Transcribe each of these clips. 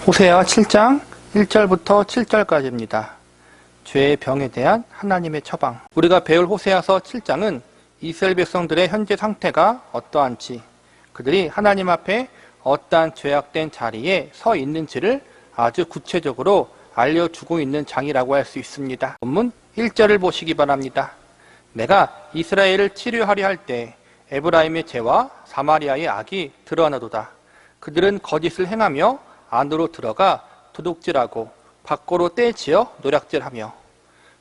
호세아 7장 1절부터 7절까지입니다. 죄의 병에 대한 하나님의 처방. 우리가 배울 호세아서 7장은 이스라엘 백성들의 현재 상태가 어떠한지, 그들이 하나님 앞에 어떠한 죄악된 자리에 서 있는지를 아주 구체적으로 알려주고 있는 장이라고 할 수 있습니다. 본문 1절을 보시기 바랍니다. 내가 이스라엘을 치료하려 할 때 에브라임의 죄와 사마리아의 악이 드러나도다. 그들은 거짓을 행하며 안으로 들어가 도둑질하고 밖으로 떼지어 노략질하며.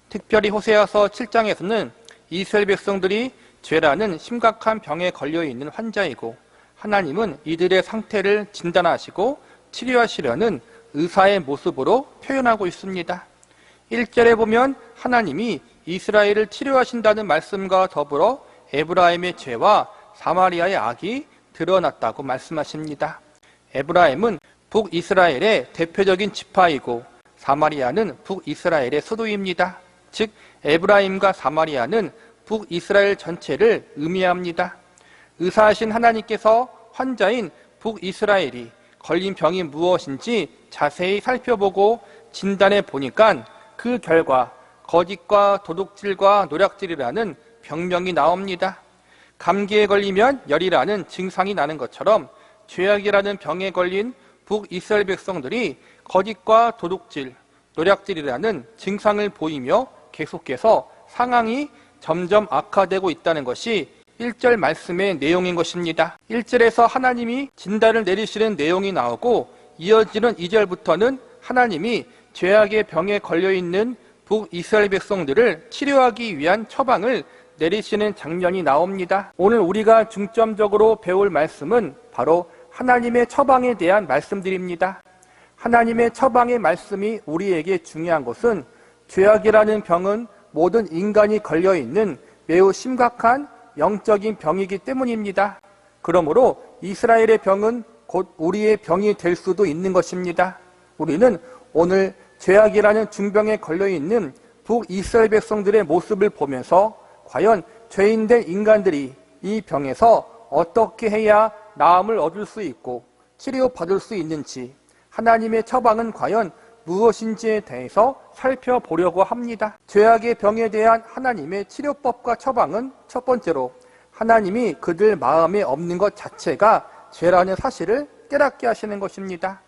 특별히 호세아서 7장에서는 이스라엘 백성들이 죄라는 심각한 병에 걸려있는 환자이고 하나님은 이들의 상태를 진단하시고 치료하시려는 의사의 모습으로 표현하고 있습니다. 1절에 보면 하나님이 이스라엘을 치료하신다는 말씀과 더불어 에브라임의 죄와 사마리아의 악이 드러났다고 말씀하십니다. 에브라임은 북이스라엘의 대표적인 지파이고 사마리아는 북이스라엘의 수도입니다. 즉 에브라임과 사마리아는 북이스라엘 전체를 의미합니다. 의사하신 하나님께서 환자인 북이스라엘이 걸린 병이 무엇인지 자세히 살펴보고 진단해 보니까 그 결과 거짓과 도둑질과 노략질이라는 병명이 나옵니다. 감기에 걸리면 열이라는 증상이 나는 것처럼 죄악이라는 병에 걸린 북이스라엘 백성들이 거짓과 도둑질, 노략질이라는 증상을 보이며 계속해서 상황이 점점 악화되고 있다는 것이 1절 말씀의 내용인 것입니다. 1절에서 하나님이 진단을 내리시는 내용이 나오고 이어지는 2절부터는 하나님이 죄악의 병에 걸려있는 북이스라엘 백성들을 치료하기 위한 처방을 내리시는 장면이 나옵니다. 오늘 우리가 중점적으로 배울 말씀은 바로 하나님의 처방에 대한 말씀들입니다. 하나님의 처방의 말씀이 우리에게 중요한 것은 죄악이라는 병은 모든 인간이 걸려있는 매우 심각한 영적인 병이기 때문입니다. 그러므로 이스라엘의 병은 곧 우리의 병이 될 수도 있는 것입니다. 우리는 오늘 죄악이라는 중병에 걸려있는 북이스라엘 백성들의 모습을 보면서 과연 죄인된 인간들이 이 병에서 어떻게 해야 나음을 얻을 수 있고 치료받을 수 있는지, 하나님의 처방은 과연 무엇인지에 대해서 살펴보려고 합니다. 죄악의 병에 대한 하나님의 치료법과 처방은 첫 번째로 하나님이 그들 마음에 없는 것 자체가 죄라는 사실을 깨닫게 하시는 것입니다.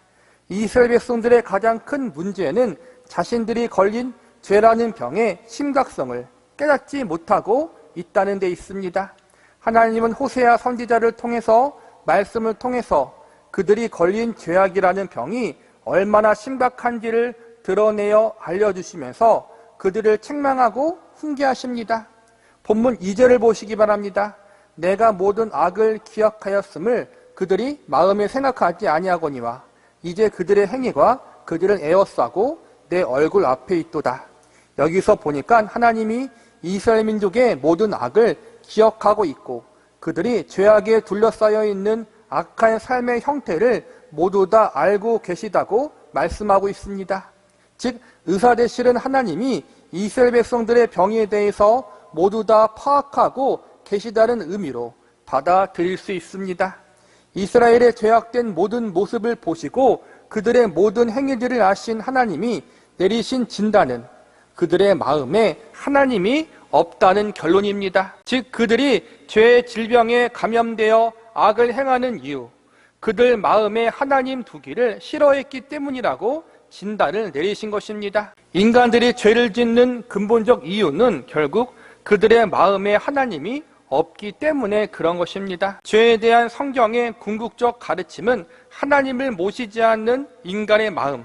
이스라엘 백성들의 가장 큰 문제는 자신들이 걸린 죄라는 병의 심각성을 깨닫지 못하고 있다는 데 있습니다. 하나님은 호세아 선지자를 통해서 말씀을 통해서 그들이 걸린 죄악이라는 병이 얼마나 심각한지를 드러내어 알려주시면서 그들을 책망하고 훈계하십니다. 본문 2절을 보시기 바랍니다. 내가 모든 악을 기억하였음을 그들이 마음에 생각하지 아니하거니와 이제 그들의 행위가 그들을 에워싸고 내 얼굴 앞에 있도다. 여기서 보니까 하나님이 이스라엘 민족의 모든 악을 기억하고 있고 그들이 죄악에 둘러싸여 있는 악한 삶의 형태를 모두 다 알고 계시다고 말씀하고 있습니다. 즉 의사 되시는 하나님이 이스라엘 백성들의 병에 대해서 모두 다 파악하고 계시다는 의미로 받아들일 수 있습니다. 이스라엘의 죄악된 모든 모습을 보시고 그들의 모든 행위들을 아신 하나님이 내리신 진단은 그들의 마음에 하나님이 없다는 결론입니다. 즉 그들이 죄의 질병에 감염되어 악을 행하는 이유, 그들 마음에 하나님 두기를 싫어했기 때문이라고 진단을 내리신 것입니다. 인간들이 죄를 짓는 근본적 이유는 결국 그들의 마음에 하나님이 없기 때문에 그런 것입니다. 죄에 대한 성경의 궁극적 가르침은 하나님을 모시지 않는 인간의 마음,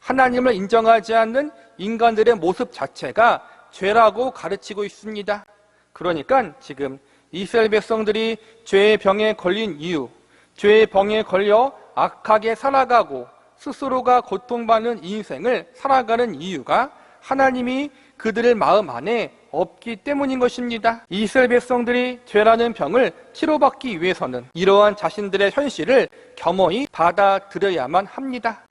하나님을 인정하지 않는 인간들의 모습 자체가 죄라고 가르치고 있습니다. 그러니까 지금 이스라엘 백성들이 죄의 병에 걸린 이유, 죄의 병에 걸려 악하게 살아가고 스스로가 고통받는 인생을 살아가는 이유가 하나님이 그들의 마음 안에 없기 때문인 것입니다. 이스라엘 백성들이 죄라는 병을 치료받기 위해서는 이러한 자신들의 현실을 겸허히 받아들여야만 합니다.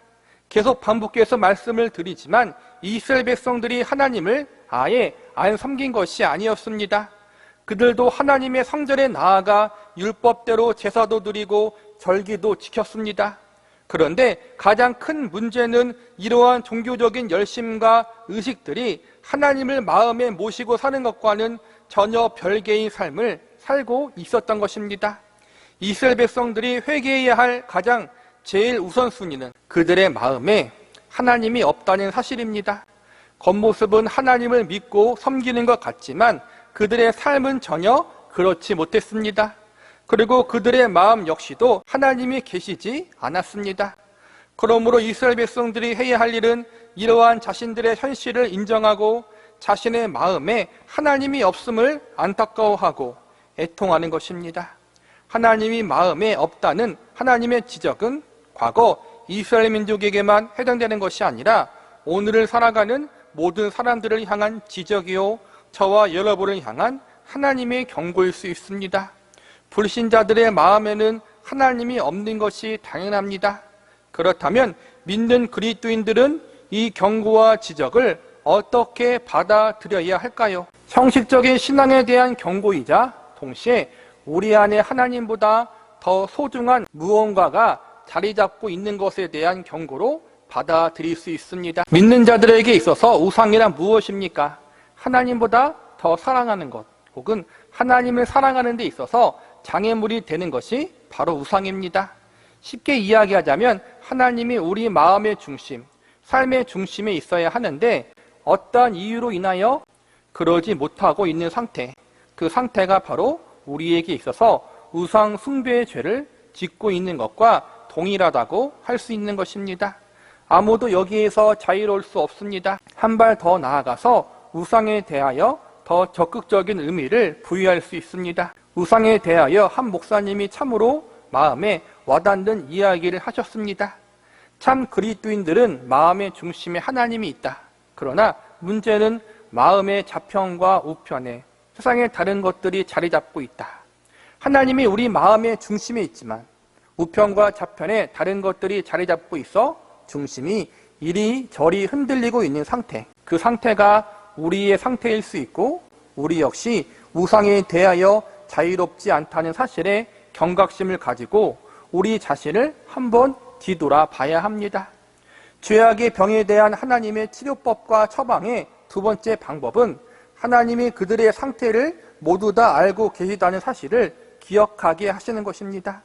계속 반복해서 말씀을 드리지만 이스라엘 백성들이 하나님을 아예 안 섬긴 것이 아니었습니다. 그들도 하나님의 성전에 나아가 율법대로 제사도 드리고 절기도 지켰습니다. 그런데 가장 큰 문제는 이러한 종교적인 열심과 의식들이 하나님을 마음에 모시고 사는 것과는 전혀 별개의 삶을 살고 있었던 것입니다. 이스라엘 백성들이 회개해야 할 가장 제일 우선순위는 그들의 마음에 하나님이 없다는 사실입니다. 겉모습은 하나님을 믿고 섬기는 것 같지만 그들의 삶은 전혀 그렇지 못했습니다. 그리고 그들의 마음 역시도 하나님이 계시지 않았습니다. 그러므로 이스라엘 백성들이 해야 할 일은 이러한 자신들의 현실을 인정하고 자신의 마음에 하나님이 없음을 안타까워하고 애통하는 것입니다. 하나님이 마음에 없다는 하나님의 지적은 과거 이스라엘 민족에게만 해당되는 것이 아니라 오늘을 살아가는 모든 사람들을 향한 지적이요, 저와 여러분을 향한 하나님의 경고일 수 있습니다. 불신자들의 마음에는 하나님이 없는 것이 당연합니다. 그렇다면 믿는 그리스도인들은 이 경고와 지적을 어떻게 받아들여야 할까요? 형식적인 신앙에 대한 경고이자 동시에 우리 안에 하나님보다 더 소중한 무언가가 자리 잡고 있는 것에 대한 경고로 받아들일 수 있습니다. 믿는 자들에게 있어서 우상이란 무엇입니까? 하나님보다 더 사랑하는 것, 혹은 하나님을 사랑하는 데 있어서 장애물이 되는 것이 바로 우상입니다. 쉽게 이야기하자면 하나님이 우리 마음의 중심, 삶의 중심에 있어야 하는데 어떠한 이유로 인하여 그러지 못하고 있는 상태, 그 상태가 바로 우리에게 있어서 우상 숭배의 죄를 짓고 있는 것과 동일하다고 할 수 있는 것입니다. 아무도 여기에서 자유로울 수 없습니다. 한 발 더 나아가서 우상에 대하여 더 적극적인 의미를 부여할 수 있습니다. 우상에 대하여 한 목사님이 참으로 마음에 와닿는 이야기를 하셨습니다. 참 그리스도인들은 마음의 중심에 하나님이 있다. 그러나 문제는 마음의 좌편과 우편에 세상의 다른 것들이 자리 잡고 있다. 하나님이 우리 마음의 중심에 있지만 우편과 좌편에 다른 것들이 자리 잡고 있어 중심이 이리저리 흔들리고 있는 상태, 그 상태가 우리의 상태일 수 있고 우리 역시 우상에 대하여 자유롭지 않다는 사실에 경각심을 가지고 우리 자신을 한번 뒤돌아 봐야 합니다. 죄악의 병에 대한 하나님의 치료법과 처방의 두 번째 방법은 하나님이 그들의 상태를 모두 다 알고 계시다는 사실을 기억하게 하시는 것입니다.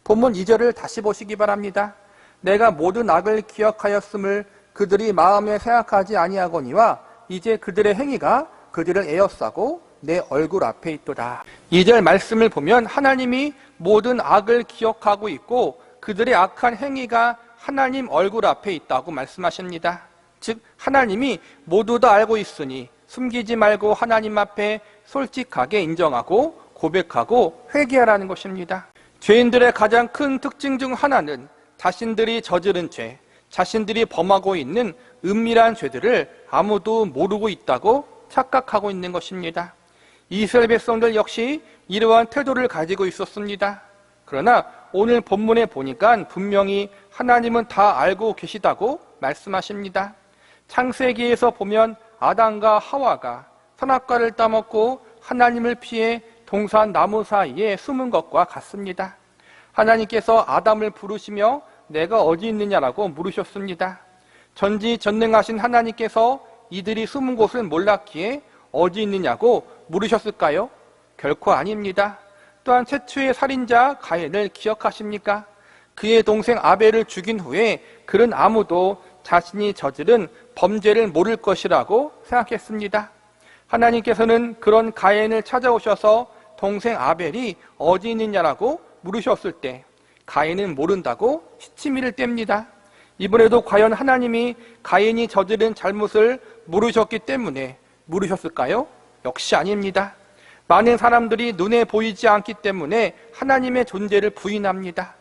본문 2절을 다시 보시기 바랍니다. 내가 모든 악을 기억하였음을 그들이 마음에 생각하지 아니하거니와 이제 그들의 행위가 그들을 에워싸고 내 얼굴 앞에 있도다. 2절 말씀을 보면 하나님이 모든 악을 기억하고 있고 그들의 악한 행위가 하나님 얼굴 앞에 있다고 말씀하십니다. 즉 하나님이 모두 다 알고 있으니 숨기지 말고 하나님 앞에 솔직하게 인정하고 고백하고 회개하라는 것입니다. 죄인들의 가장 큰 특징 중 하나는 자신들이 저지른 죄, 자신들이 범하고 있는 은밀한 죄들을 아무도 모르고 있다고 착각하고 있는 것입니다. 이스라엘 백성들 역시 이러한 태도를 가지고 있었습니다. 그러나 오늘 본문에 보니까 분명히 하나님은 다 알고 계시다고 말씀하십니다. 창세기에서 보면 아담과 하와가 선악과를 따먹고 하나님을 피해 동산 나무 사이에 숨은 것과 같습니다. 하나님께서 아담을 부르시며 내가 어디 있느냐라고 물으셨습니다. 전지전능하신 하나님께서 이들이 숨은 곳을 몰랐기에 어디 있느냐고 물으셨을까요? 결코 아닙니다. 또한 최초의 살인자 가인을 기억하십니까? 그의 동생 아벨을 죽인 후에 그는 아무도 자신이 저지른 범죄를 모를 것이라고 생각했습니다. 하나님께서는 그런 가인을 찾아오셔서 동생 아벨이 어디 있느냐라고 물으셨을 때 가인은 모른다고 시치미를 뗍니다. 이번에도 과연 하나님이 가인이 저지른 잘못을 모르셨기 때문에 물으셨을까요? 역시 아닙니다. 많은 사람들이 눈에 보이지 않기 때문에 하나님의 존재를 부인합니다.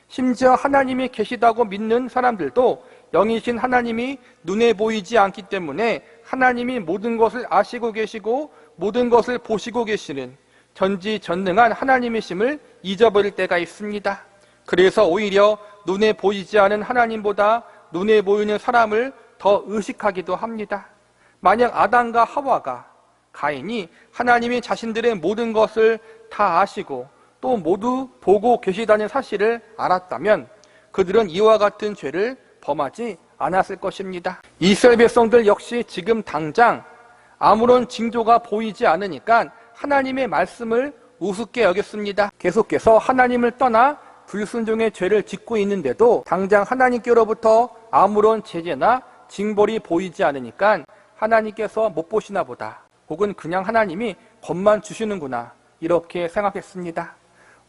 심지어 하나님이 계시다고 믿는 사람들도 영이신 하나님이 눈에 보이지 않기 때문에 하나님이 모든 것을 아시고 계시고 모든 것을 보시고 계시는 전지전능한 하나님이심을 잊어버릴 때가 있습니다. 그래서 오히려 눈에 보이지 않은 하나님보다 눈에 보이는 사람을 더 의식하기도 합니다. 만약 아담과 하와가 가인이 하나님이 자신들의 모든 것을 다 아시고 또 모두 보고 계시다는 사실을 알았다면 그들은 이와 같은 죄를 범하지 않았을 것입니다. 이스라엘 백성들 역시 지금 당장 아무런 징조가 보이지 않으니까 하나님의 말씀을 우습게 여겼습니다. 계속해서 하나님을 떠나 불순종의 죄를 짓고 있는데도 당장 하나님께로부터 아무런 제재나 징벌이 보이지 않으니까 하나님께서 못 보시나 보다, 혹은 그냥 하나님이 겁만 주시는구나, 이렇게 생각했습니다.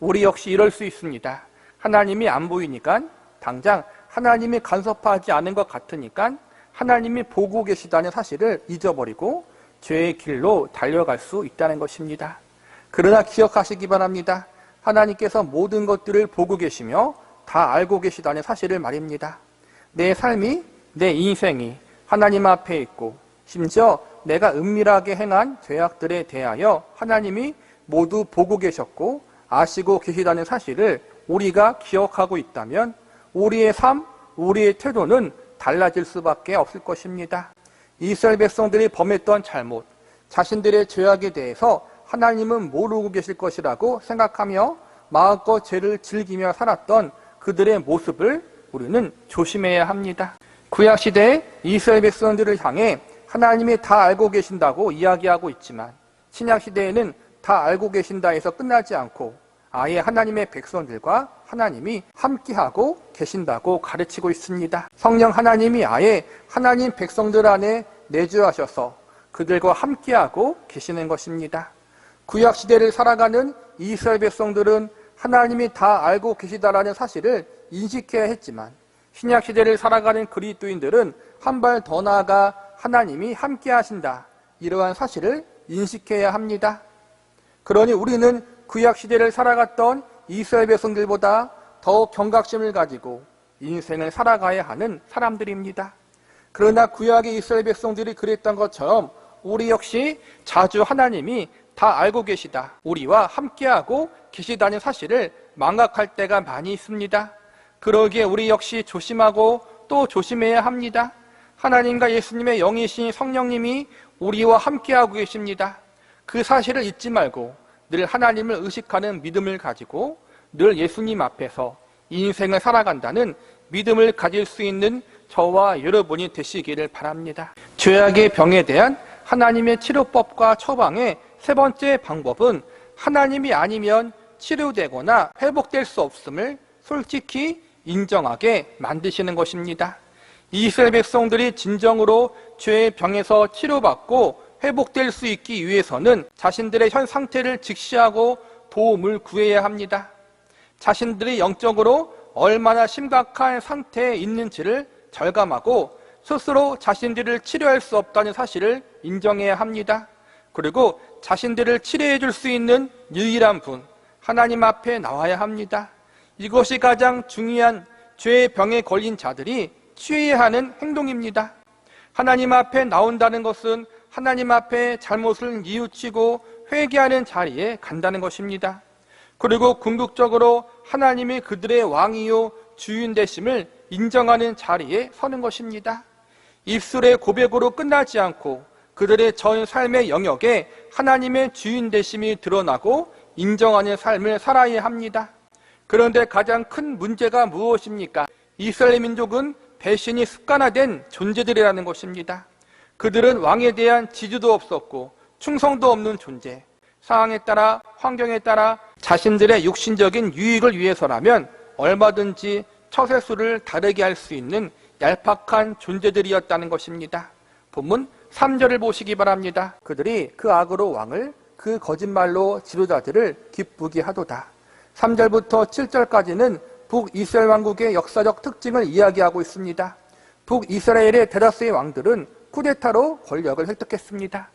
우리 역시 이럴 수 있습니다. 하나님이 안 보이니까, 당장 하나님이 간섭하지 않은 것 같으니까 하나님이 보고 계시다는 사실을 잊어버리고 죄의 길로 달려갈 수 있다는 것입니다. 그러나 기억하시기 바랍니다. 하나님께서 모든 것들을 보고 계시며 다 알고 계시다는 사실을 말입니다. 내 삶이, 내 인생이 하나님 앞에 있고, 심지어 내가 은밀하게 행한 죄악들에 대하여 하나님이 모두 보고 계셨고 아시고 계시다는 사실을 우리가 기억하고 있다면 우리의 삶, 우리의 태도는 달라질 수밖에 없을 것입니다. 이스라엘 백성들이 범했던 잘못, 자신들의 죄악에 대해서 하나님은 모르고 계실 것이라고 생각하며 마음껏 죄를 즐기며 살았던 그들의 모습을 우리는 조심해야 합니다. 구약시대의 이스라엘 백성들을 향해 하나님이 다 알고 계신다고 이야기하고 있지만 신약시대에는 다 알고 계신다 해서 끝나지 않고 아예 하나님의 백성들과 하나님이 함께하고 계신다고 가르치고 있습니다. 성령 하나님이 아예 하나님 백성들 안에 내주하셔서 그들과 함께하고 계시는 것입니다. 구약시대를 살아가는 이스라엘 백성들은 하나님이 다 알고 계시다라는 사실을 인식해야 했지만 신약시대를 살아가는 그리스도인들은 한 발 더 나아가 하나님이 함께 하신다, 이러한 사실을 인식해야 합니다. 그러니 우리는 구약시대를 살아갔던 이스라엘 백성들보다 더 경각심을 가지고 인생을 살아가야 하는 사람들입니다. 그러나 구약의 이스라엘 백성들이 그랬던 것처럼 우리 역시 자주 하나님이 다 알고 계시다, 우리와 함께하고 계시다는 사실을 망각할 때가 많이 있습니다. 그러기에 우리 역시 조심하고 또 조심해야 합니다. 하나님과 예수님의 영이신 성령님이 우리와 함께하고 계십니다. 그 사실을 잊지 말고 늘 하나님을 의식하는 믿음을 가지고 늘 예수님 앞에서 인생을 살아간다는 믿음을 가질 수 있는 저와 여러분이 되시기를 바랍니다. 죄악의 병에 대한 하나님의 치료법과 처방의 세 번째 방법은 하나님이 아니면 치료되거나 회복될 수 없음을 솔직히 인정하게 만드시는 것입니다. 이스라엘 백성들이 진정으로 죄의 병에서 치료받고 회복될 수 있기 위해서는 자신들의 현 상태를 직시하고 도움을 구해야 합니다. 자신들이 영적으로 얼마나 심각한 상태에 있는지를 절감하고 스스로 자신들을 치료할 수 없다는 사실을 인정해야 합니다. 그리고 자신들을 치료해 줄 수 있는 유일한 분, 하나님 앞에 나와야 합니다. 이것이 가장 중요한 죄의 병에 걸린 자들이 취해야 하는 행동입니다. 하나님 앞에 나온다는 것은 하나님 앞에 잘못을 뉘우치고 회개하는 자리에 간다는 것입니다. 그리고 궁극적으로 하나님이 그들의 왕이요 주인 되심을 인정하는 자리에 서는 것입니다. 입술의 고백으로 끝나지 않고 그들의 전 삶의 영역에 하나님의 주인 되심이 드러나고 인정하는 삶을 살아야 합니다. 그런데 가장 큰 문제가 무엇입니까? 이스라엘 민족은 배신이 습관화된 존재들이라는 것입니다. 그들은 왕에 대한 지지도 없었고 충성도 없는 존재, 상황에 따라 환경에 따라 자신들의 육신적인 유익을 위해서라면 얼마든지 처세술을 다르게 할 수 있는 얄팍한 존재들이었다는 것입니다. 본문 3절을 보시기 바랍니다. 그들이 그 악으로 왕을, 그 거짓말로 지도자들을 기쁘게 하도다. 3절부터 7절까지는 북이스라엘 왕국의 역사적 특징을 이야기하고 있습니다. 북이스라엘의 대다수의 왕들은 쿠데타로 권력을 획득했습니다.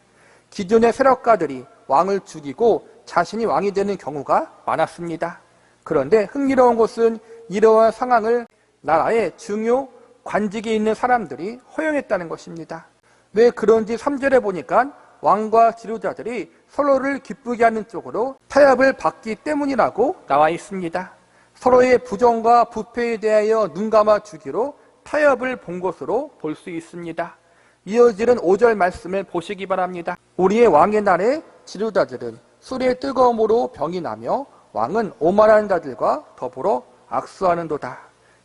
기존의 세력가들이 왕을 죽이고 자신이 왕이 되는 경우가 많았습니다. 그런데 흥미로운 것은 이러한 상황을 나라의 중요 관직에 있는 사람들이 허용했다는 것입니다. 왜 그런지 3절에 보니까 왕과 지도자들이 서로를 기쁘게 하는 쪽으로 타협을 받기 때문이라고 나와 있습니다. 서로의 부정과 부패에 대하여 눈감아 주기로 타협을 본 것으로 볼 수 있습니다. 이어지는 5절 말씀을 보시기 바랍니다. 우리의 왕의 날에 지도자들은 술의 뜨거움으로 병이 나며 왕은 오만한 자들과 더불어 악수하는도다.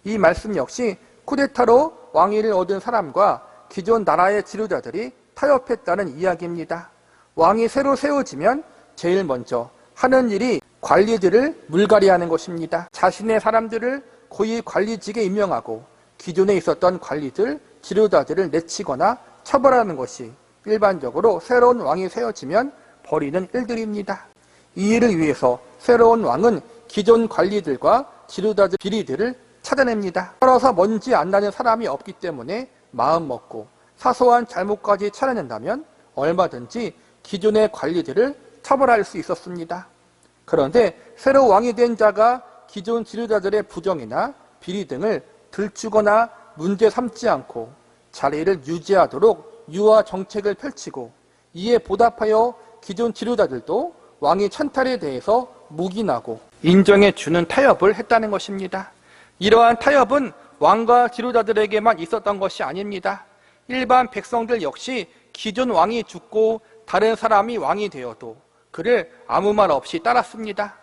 이 말씀 역시 쿠데타로 왕위를 얻은 사람과 기존 나라의 지도자들이 타협했다는 이야기입니다. 왕이 새로 세워지면 제일 먼저 하는 일이 관리들을 물갈이하는 것입니다. 자신의 사람들을 고위 관리직에 임명하고 기존에 있었던 관리들, 지도자들을 내치거나 처벌하는 것이 일반적으로 새로운 왕이 세워지면 벌이는 일들입니다. 이 일을 위해서 새로운 왕은 기존 관리들과 지도자들 비리들을 찾아냅니다. 따라서 먼지 안 나는 사람이 없기 때문에 마음 먹고 사소한 잘못까지 찾아낸다면 얼마든지 기존의 관리들을 처벌할 수 있었습니다. 그런데 새로 왕이 된 자가 기존 지도자들의 부정이나 비리 등을 들추거나 문제 삼지 않고 자리를 유지하도록 유화 정책을 펼치고 이에 보답하여 기존 지도자들도 왕의 찬탈에 대해서 묵인하고 인정해 주는 타협을 했다는 것입니다. 이러한 타협은 왕과 지도자들에게만 있었던 것이 아닙니다. 일반 백성들 역시 기존 왕이 죽고 다른 사람이 왕이 되어도 그를 아무 말 없이 따랐습니다.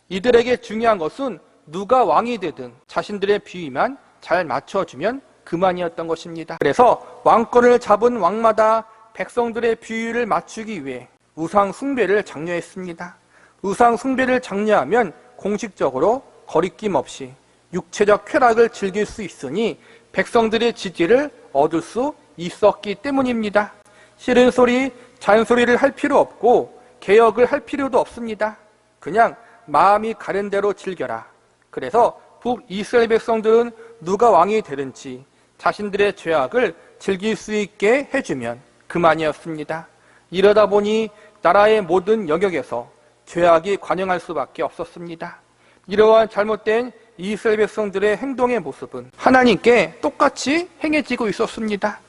이들에게 중요한 것은 누가 왕이 되든 자신들의 비위만 잘 맞춰주면 그만이었던 것입니다. 그래서 왕권을 잡은 왕마다 백성들의 비위를 맞추기 위해 우상 숭배를 장려했습니다. 우상 숭배를 장려하면 공식적으로 거리낌 없이 육체적 쾌락을 즐길 수 있으니 백성들의 지지를 얻을 수 있었기 때문입니다. 싫은 소리, 잔소리를 할 필요 없고 개혁을 할 필요도 없습니다. 그냥 마음이 가는 대로 즐겨라. 그래서 북이스라엘 백성들은 누가 왕이 되든지 자신들의 죄악을 즐길 수 있게 해주면 그만이었습니다. 이러다 보니 나라의 모든 영역에서 죄악이 관영할 수밖에 없었습니다. 이러한 잘못된 이스라엘 백성들의 행동의 모습은 하나님께 똑같이 행해지고 있었습니다.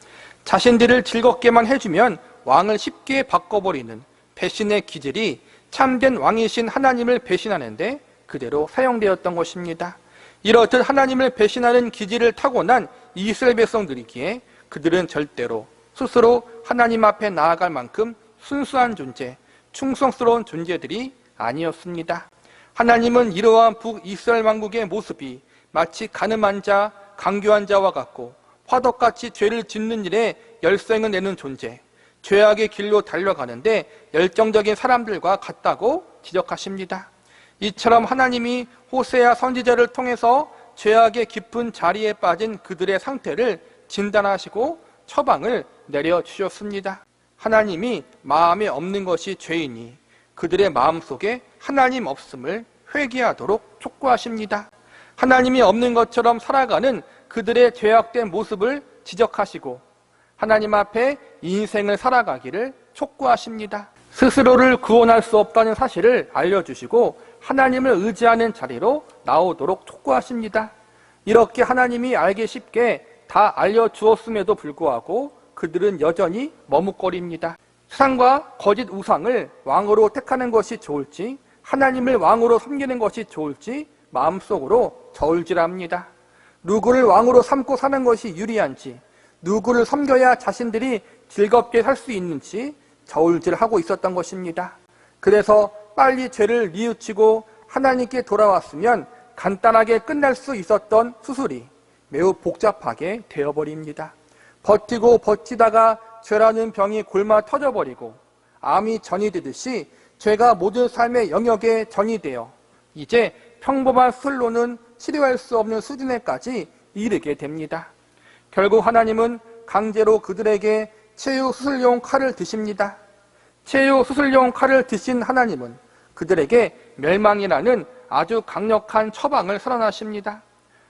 자신들을 즐겁게만 해주면 왕을 쉽게 바꿔버리는 배신의 기질이 참된 왕이신 하나님을 배신하는데 그대로 사용되었던 것입니다. 이렇듯 하나님을 배신하는 기질을 타고난 이스라엘 백성들이기에 그들은 절대로 스스로 하나님 앞에 나아갈 만큼 순수한 존재, 충성스러운 존재들이 아니었습니다. 하나님은 이러한 북이스라엘 왕국의 모습이 마치 가늠한 자, 강교한 자와 같고 화덕같이 죄를 짓는 일에 열성을 내는 존재, 죄악의 길로 달려가는데 열정적인 사람들과 같다고 지적하십니다. 이처럼 하나님이 호세아 선지자를 통해서 죄악의 깊은 자리에 빠진 그들의 상태를 진단하시고 처방을 내려주셨습니다. 하나님이 마음에 없는 것이 죄이니 그들의 마음속에 하나님 없음을 회개하도록 촉구하십니다. 하나님이 없는 것처럼 살아가는 그들의 죄악된 모습을 지적하시고 하나님 앞에 인생을 살아가기를 촉구하십니다. 스스로를 구원할 수 없다는 사실을 알려주시고 하나님을 의지하는 자리로 나오도록 촉구하십니다. 이렇게 하나님이 알기 쉽게 다 알려주었음에도 불구하고 그들은 여전히 머뭇거립니다. 세상과 거짓 우상을 왕으로 택하는 것이 좋을지 하나님을 왕으로 섬기는 것이 좋을지 마음속으로 저울질합니다. 누구를 왕으로 삼고 사는 것이 유리한지 누구를 섬겨야 자신들이 즐겁게 살 수 있는지 저울질하고 있었던 것입니다. 그래서 빨리 죄를 뉘우치고 하나님께 돌아왔으면 간단하게 끝날 수 있었던 수술이 매우 복잡하게 되어버립니다. 버티고 버티다가 죄라는 병이 골마 터져버리고 암이 전이 되듯이 죄가 모든 삶의 영역에 전이 되어 이제 평범한 수술로는 치료할 수 없는 수준에까지 이르게 됩니다. 결국 하나님은 강제로 그들에게 치유 수술용 칼을 드십니다. 치유 수술용 칼을 드신 하나님은 그들에게 멸망이라는 아주 강력한 처방을 선언하십니다.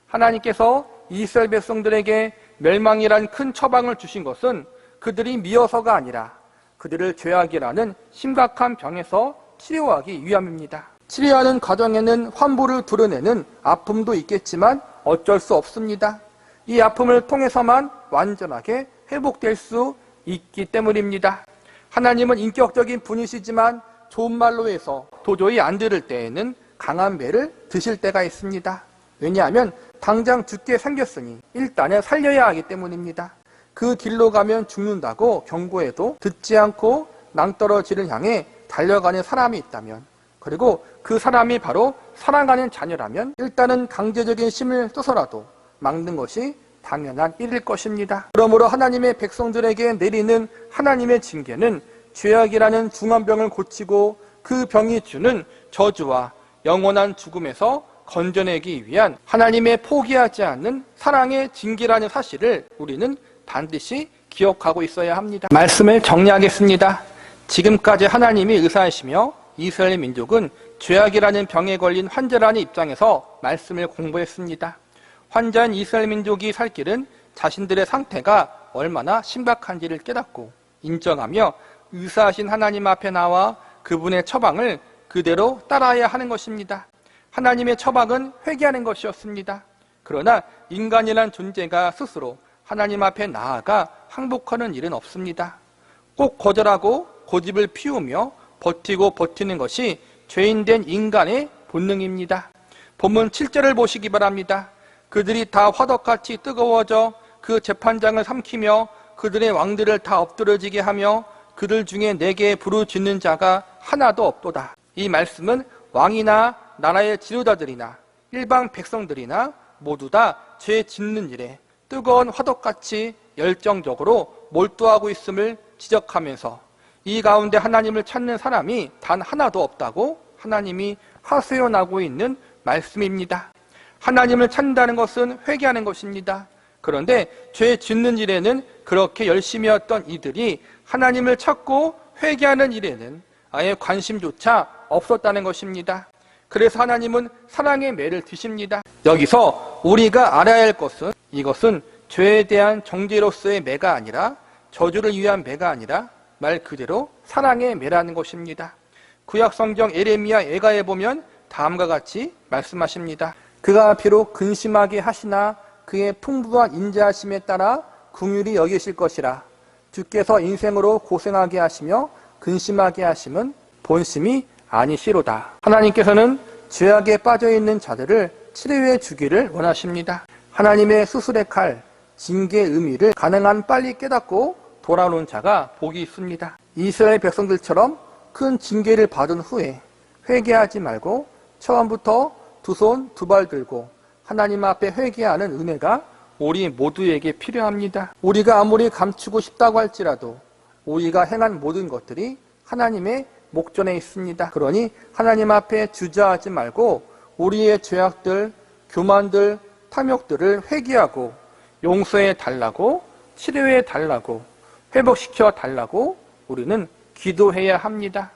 하나님께서 이스라엘 백성들에게 멸망이란 큰 처방을 주신 것은 그들이 미워서가 아니라 그들을 죄악이라는 심각한 병에서 치료하기 위함입니다. 치료하는 과정에는 환부를 드러내는 아픔도 있겠지만 어쩔 수 없습니다. 이 아픔을 통해서만 완전하게 회복될 수 있기 때문입니다. 하나님은 인격적인 분이시지만 좋은 말로 해서 도저히 안 들을 때에는 강한 매를 드실 때가 있습니다. 왜냐하면 당장 죽게 생겼으니 일단은 살려야 하기 때문입니다. 그 길로 가면 죽는다고 경고해도 듣지 않고 낭떠러지를 향해 달려가는 사람이 있다면, 그리고 그 사람이 바로 사랑하는 자녀라면 일단은 강제적인 힘을 써서라도 막는 것이 당연한 일일 것입니다. 그러므로 하나님의 백성들에게 내리는 하나님의 징계는 죄악이라는 중환병을 고치고 그 병이 주는 저주와 영원한 죽음에서 건져내기 위한 하나님의 포기하지 않는 사랑의 징계라는 사실을 우리는 반드시 기억하고 있어야 합니다. 말씀을 정리하겠습니다. 지금까지 하나님이 의사이시며 이스라엘 민족은 죄악이라는 병에 걸린 환자라는 입장에서 말씀을 공부했습니다. 환자인 이스라엘 민족이 살 길은 자신들의 상태가 얼마나 심각한지를 깨닫고 인정하며 의사하신 하나님 앞에 나와 그분의 처방을 그대로 따라야 하는 것입니다. 하나님의 처방은 회개하는 것이었습니다. 그러나 인간이란 존재가 스스로 하나님 앞에 나아가 항복하는 일은 없습니다. 꼭 거절하고 고집을 피우며 버티고 버티는 것이 죄인된 인간의 본능입니다. 본문 7절을 보시기 바랍니다. 그들이 다 화덕같이 뜨거워져 그 재판장을 삼키며 그들의 왕들을 다 엎드러지게 하며 그들 중에 내게 부르짖는 자가 하나도 없도다. 이 말씀은 왕이나 나라의 지도자들이나 일반 백성들이나 모두 다 죄 짓는 일에 뜨거운 화덕같이 열정적으로 몰두하고 있음을 지적하면서 이 가운데 하나님을 찾는 사람이 단 하나도 없다고 하나님이 하소연하고 있는 말씀입니다. 하나님을 찾는다는 것은 회개하는 것입니다. 그런데 죄 짓는 일에는 그렇게 열심히 했던 이들이 하나님을 찾고 회개하는 일에는 아예 관심조차 없었다는 것입니다. 그래서 하나님은 사랑의 매를 드십니다. 여기서 우리가 알아야 할 것은 이것은 죄에 대한 정죄로서의 매가 아니라 저주를 위한 매가 아니라 말 그대로 사랑의 매라는 것입니다. 구약성경 에레미야 예가에 보면 다음과 같이 말씀하십니다. 그가 비록 근심하게 하시나 그의 풍부한 인자하심에 따라 긍휼히 여기실 것이라. 주께서 인생으로 고생하게 하시며 근심하게 하심은 본심이 아니시로다. 하나님께서는 죄악에 빠져있는 자들을 치료해 주기를 원하십니다. 하나님의 수술의 칼, 징계의 의미를 가능한 빨리 깨닫고 돌아오는 자가 복이 있습니다. 이스라엘 백성들처럼 큰 징계를 받은 후에 회개하지 말고 처음부터 두 손 두 발 들고 하나님 앞에 회개하는 은혜가 우리 모두에게 필요합니다. 우리가 아무리 감추고 싶다고 할지라도 우리가 행한 모든 것들이 하나님의 목전에 있습니다. 그러니 하나님 앞에 주저하지 말고 우리의 죄악들, 교만들, 탐욕들을 회개하고 용서해 달라고, 치료해 달라고, 회복시켜 달라고 우리는 기도해야 합니다.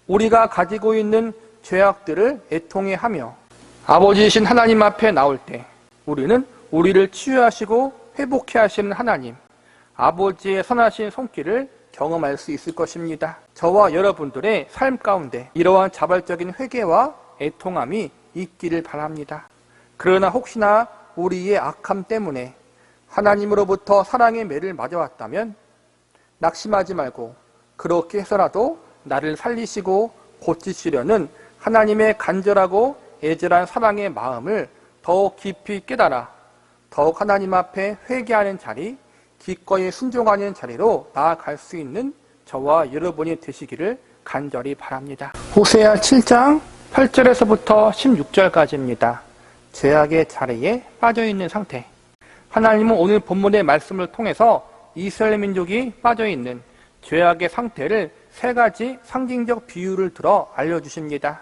우리가 가지고 있는 죄악들을 애통해 하며 아버지이신 하나님 앞에 나올 때 우리는 우리를 치유하시고 회복해 하시는 하나님, 아버지의 선하신 손길을 경험할 수 있을 것입니다. 저와 여러분들의 삶 가운데 이러한 자발적인 회개와 애통함이 있기를 바랍니다. 그러나 혹시나 우리의 악함 때문에 하나님으로부터 사랑의 매를 맞아왔다면 낙심하지 말고 그렇게 해서라도 나를 살리시고 고치시려는 하나님의 간절하고 애절한 사랑의 마음을 더욱 깊이 깨달아 더욱 하나님 앞에 회개하는 자리, 기꺼이 순종하는 자리로 나아갈 수 있는 저와 여러분이 되시기를 간절히 바랍니다. 호세아 7장 8절에서부터 16절까지입니다. 죄악의 자리에 빠져있는 상태. 하나님은 오늘 본문의 말씀을 통해서 이스라엘 민족이 빠져있는 죄악의 상태를 세 가지 상징적 비유를 들어 알려주십니다.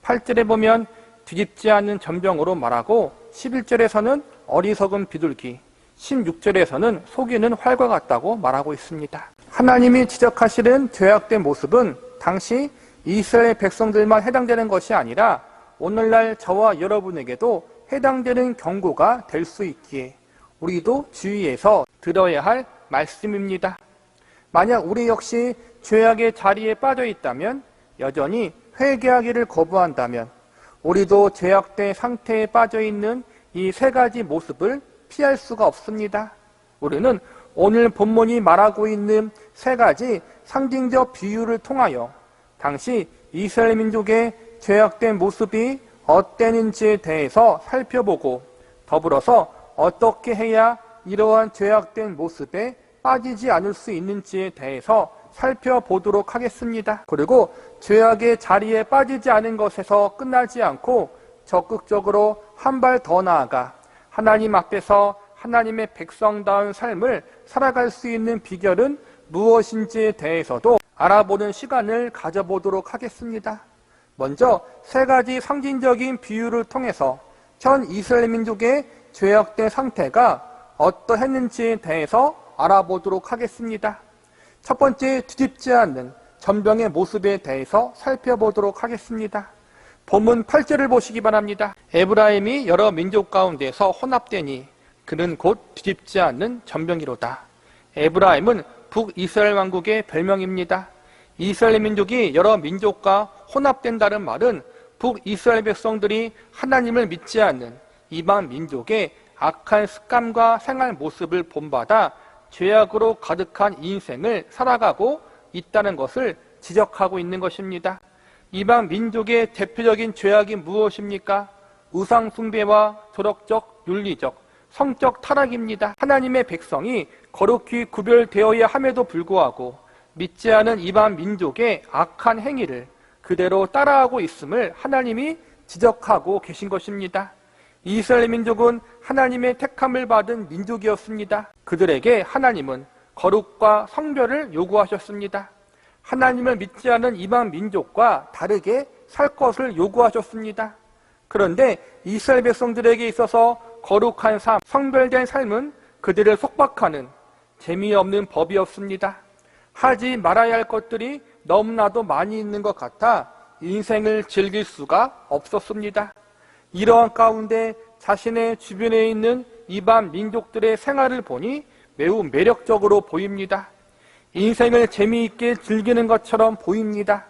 8절에 보면 뒤집지 않는 전병으로 말하고 11절에서는 어리석은 비둘기, 16절에서는 속이는 활과 같다고 말하고 있습니다. 하나님이 지적하시는 죄악된 모습은 당시 이스라엘 백성들만 해당되는 것이 아니라 오늘날 저와 여러분에게도 해당되는 경고가 될 수 있기에 우리도 주의해서 들어야 할 말씀입니다. 만약 우리 역시 죄악의 자리에 빠져 있다면, 여전히 회개하기를 거부한다면 우리도 죄악된 상태에 빠져 있는 이 세 가지 모습을 피할 수가 없습니다. 우리는 오늘 본문이 말하고 있는 세 가지 상징적 비유를 통하여 당시 이스라엘 민족의 죄악된 모습이 어땠는지에 대해서 살펴보고 더불어서 어떻게 해야 이러한 죄악된 모습에 빠지지 않을 수 있는지에 대해서 살펴보도록 하겠습니다. 그리고 죄악의 자리에 빠지지 않은 것에서 끝나지 않고 적극적으로 한 발 더 나아가 하나님 앞에서 하나님의 백성다운 삶을 살아갈 수 있는 비결은 무엇인지에 대해서도 알아보는 시간을 가져보도록 하겠습니다. 먼저 세 가지 상징적인 비유를 통해서 전 이스라엘 민족의 죄악된 상태가 어떠했는지에 대해서 알아보도록 하겠습니다. 첫 번째, 뒤집지 않는 전병의 모습에 대해서 살펴보도록 하겠습니다. 본문 8절을 보시기 바랍니다. 에브라임이 여러 민족 가운데서 혼합되니 그는 곧 뒤집지 않는 전병이로다. 에브라임은 북이스라엘 왕국의 별명입니다. 이스라엘 민족이 여러 민족과 혼합된다는 말은 북이스라엘 백성들이 하나님을 믿지 않는 이방 민족의 악한 습관과 생활 모습을 본받아 죄악으로 가득한 인생을 살아가고 있다는 것을 지적하고 있는 것입니다. 이방 민족의 대표적인 죄악이 무엇입니까? 우상 숭배와 도덕적, 윤리적, 성적 타락입니다. 하나님의 백성이 거룩히 구별되어야 함에도 불구하고 믿지 않은 이방 민족의 악한 행위를 그대로 따라하고 있음을 하나님이 지적하고 계신 것입니다. 이스라엘 민족은 하나님의 택함을 받은 민족이었습니다. 그들에게 하나님은 거룩과 성별을 요구하셨습니다. 하나님을 믿지 않은 이방 민족과 다르게 살 것을 요구하셨습니다. 그런데 이스라엘 백성들에게 있어서 거룩한 삶, 성별된 삶은 그들을 속박하는 재미없는 법이었습니다. 하지 말아야 할 것들이 너무나도 많이 있는 것 같아 인생을 즐길 수가 없었습니다. 이러한 가운데 자신의 주변에 있는 이방 민족들의 생활을 보니 매우 매력적으로 보입니다. 인생을 재미있게 즐기는 것처럼 보입니다.